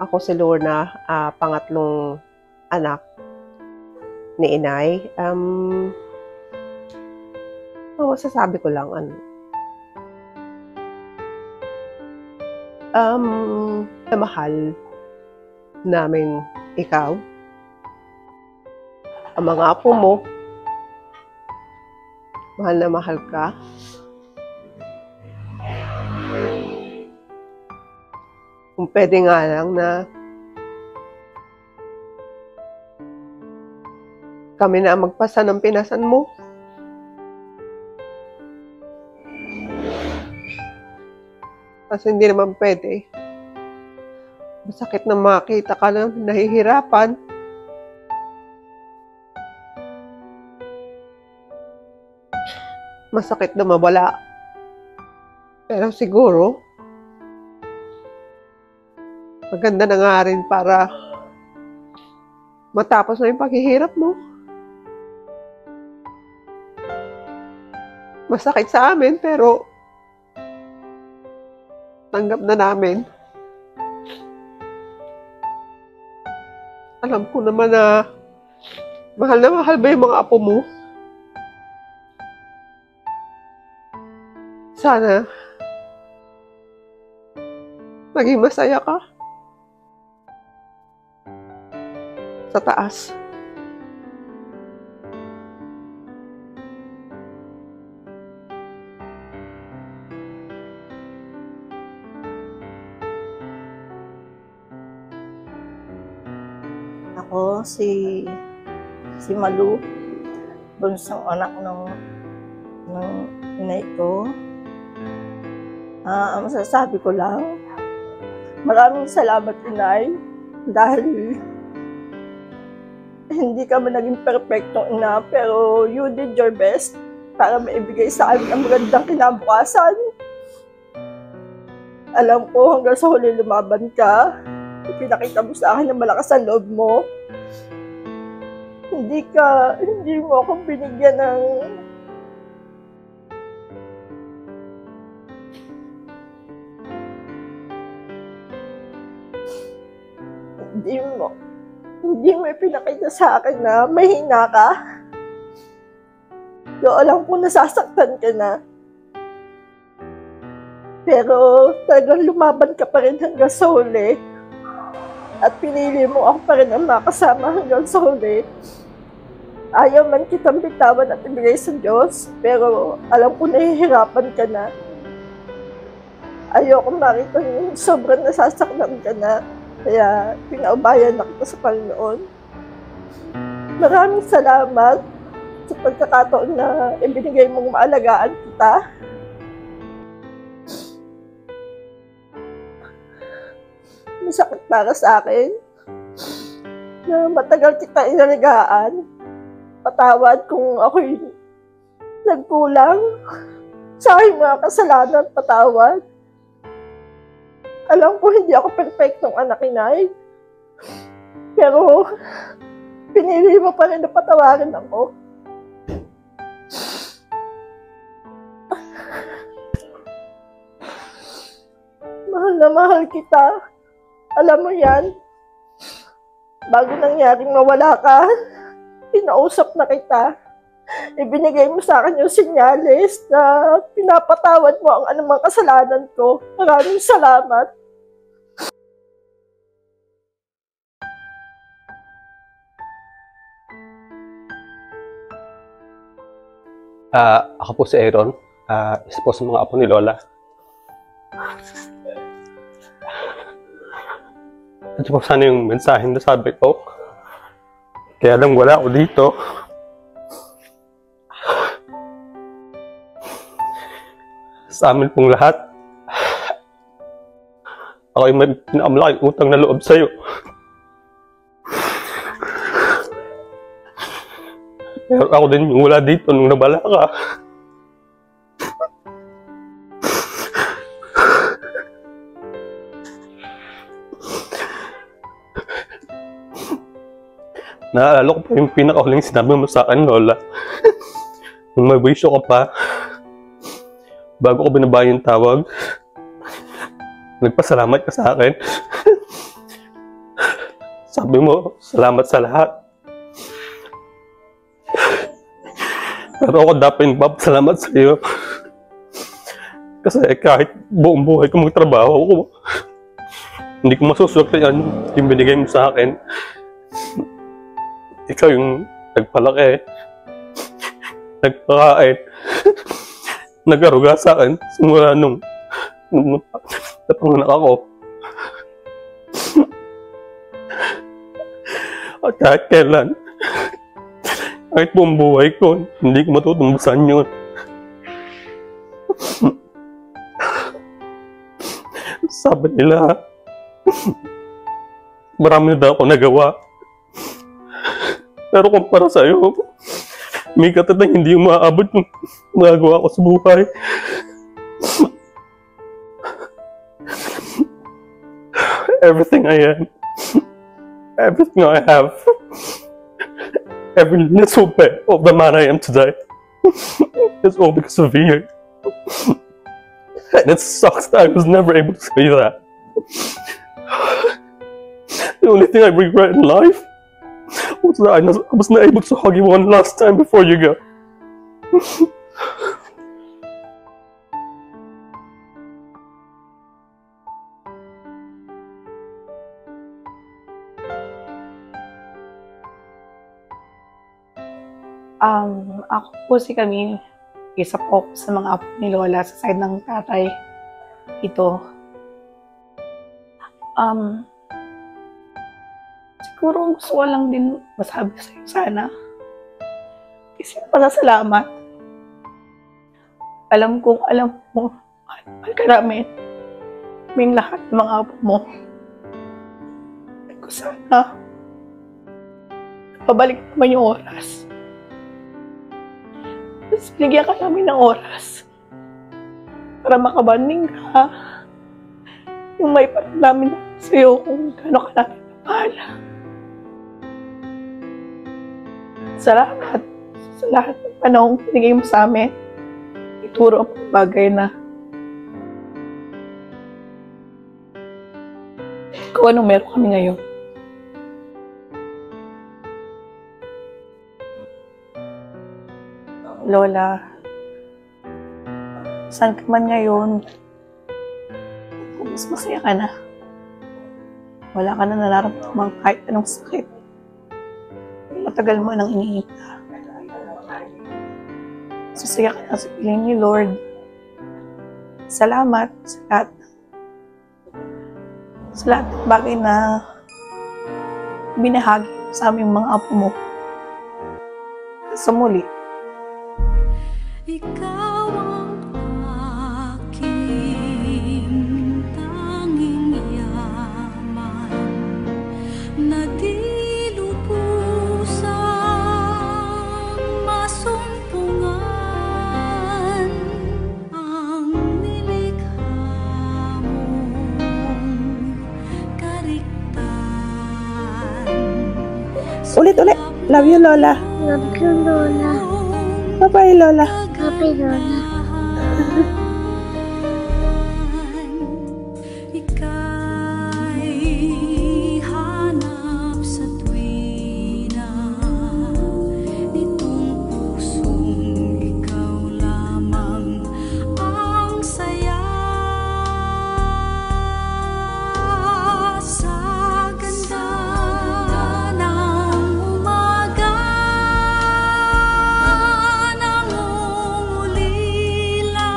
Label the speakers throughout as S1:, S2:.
S1: Ako si Lorna, pangatlong anak ni inay. Masasabi ko lang, mahal namin ikaw, ang mga apo mo, mahal na mahal ka. Kung pwede nga lang na kami na ang magpasa ng pinasan mo. Kasi hindi naman pwede. Masakit na makita ka lang nahihirapan. Masakit na mawala. Pero siguro, maganda na nga rin para matapos na yung paghihirap mo. Masakit sa amin, pero tanggap na namin. Alam ko naman na mahal ba yung mga apo mo. Sana maging masaya ka sa taas.
S2: Ako si Malu, bunsong anak ng inay ko. Ang masasabi ko lang, maraming salamat inay, dahil hindi ka man naging perfectong ina, pero you did your best para maibigay sa amin ang magandang kinabukasan. Alam ko hanggang sa huli lumaban ka. Pinakita mo sa akin na malakas ang loob mo. Hindi mo ako binigyan ng hindi mo ipinakita sa akin na mahina ka. So, alam ko nasasaktan ka na. Pero talagang lumaban ka pa rin hanggang sa huli. At pinili mo ako pa rin ang makasama hanggang sa huli. Ayaw man kitang bitawan at ibigay sa Diyos, pero alam ko nahihirapan ka na. Ayoko makita yung sobrang nasasaktan ka na, kaya pinaubayan na kita sa Panginoon. Maraming salamat sa pagkakataon na ibinigay mong maalagaan kita. Masakit para sa akin na matagal kita inalagaan. Patawad kung ako'y nagkulang sa aking mga kasalanan, patawad. Alam ko hindi ako perfectong anak inay, pero pinili mo pa rin na patawarin ako. Mahal na mahal kita. Alam mo yan, bago nangyaring mawala ka, pinausap na kita. Ibinigay mo sa akin yung senyales na pinapatawad mo ang anumang kasalanan ko. Maraming salamat.
S3: Ako po si Aaron, isa po sa mga apo ni Lola. Ito po sana yung mensahe na sabi ko. Kaya lang wala ako dito. Sa amin pong lahat, ako ay may pinakamalaking utang na loob sa'yo. Pero ako din yung wala dito nung nabala ka. Naalala ko pa yung pinakahuling sinabi mo sa akin, Lola. Nung may wisyo ka pa, bago ko binaba yung tawag, nagpasalamat ka sa akin. Sabi mo, salamat sa lahat. Pero ako dapat nagpapasalamat sa iyo. Kasi kahit buong buhay ko magtrabaho ko, hindi ko masusuklian yung binigay mo sa akin. Ikaw yung nagpalaki, nagpakain, nag-aruga sa akin simula nung napanganak ako. At kahit kailan, kahit buong buhay ko, hindi ko matutumbasan yun. Sabi nila, marami na daw ako nagawa. Pero kumpara sa'yo, may katatang hindi umaabot yung magagawa ko sa buhay. Everything I am, everything I have, every little bit of the man I am today is all because of you. And it sucks that I was never able to say that. The only thing I regret in life was that I was not able to hug you one last time before you go.
S4: Ako po si Camille. Isa po ako sa mga apo ni Lola sa side ng tatay. Ito. Siguro gusto ko lang din masabi sa'yo sana. Kasi pasasalamat. Alam mo, mahal ka namin. Kaming lahat ng mga apo mo. Ko sana, pabalik naman yung oras. Tapos binigyan ka namin ng oras para makabanding ka. Yung may parang namin sa'yo kung gano'n ka namin mahal. Salamat sa lahat ng panahong pinigay mo sa amin. Ituro ang bagay na kung anong meron kami ngayon. Lola, saan ka man ngayon? Kung mas masaya ka na, wala ka na nararamdaman kahit anong sakit. Matagal mo nang inihinga. Susaya ka na sa piling ni Lord. Salamat sa lahat ng bagay na binahagi sa aming mga apo mo. Sa muli,
S5: ikaw ang aking tanging yaman na di lubusang masumpungan ang nilikha mong kariktan.
S2: Ulit. Love you, Lola.
S5: Love you, Lola.
S2: Bye-bye, Lola.
S5: Bye-bye, Lola. Ika'y hanap sa tuwina nitong pusong ikaw lamang ang saya sa ganda ng umaga. Nangungulila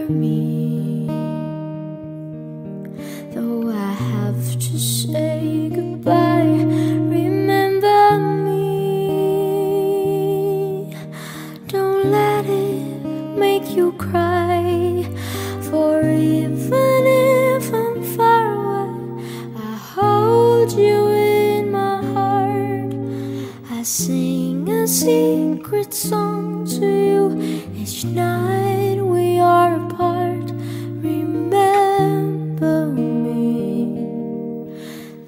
S5: me. Though I have to say goodbye, remember me. Don't let it make you cry, for even if I'm far away, I hold you in my heart. I sing a secret song to you each night we are apart. Remember me.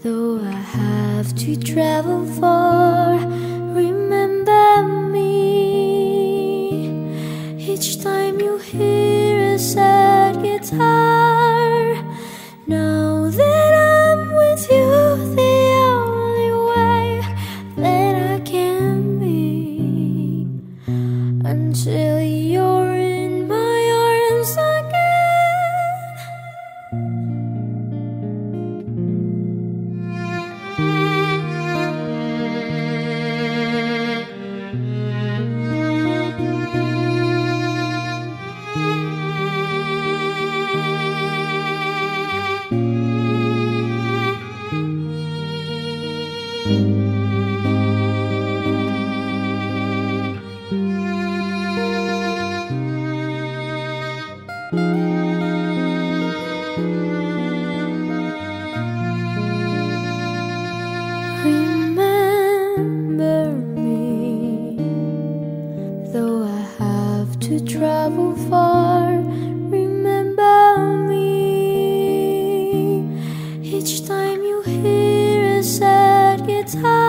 S5: Though I have to travel far, remember me. Each time you hear a sad guitar, know that I'm with you, the only way that I can be, until you're in my arms again. Remember me. Though I have to travel far, remember me. Each time you hear a sad guitar,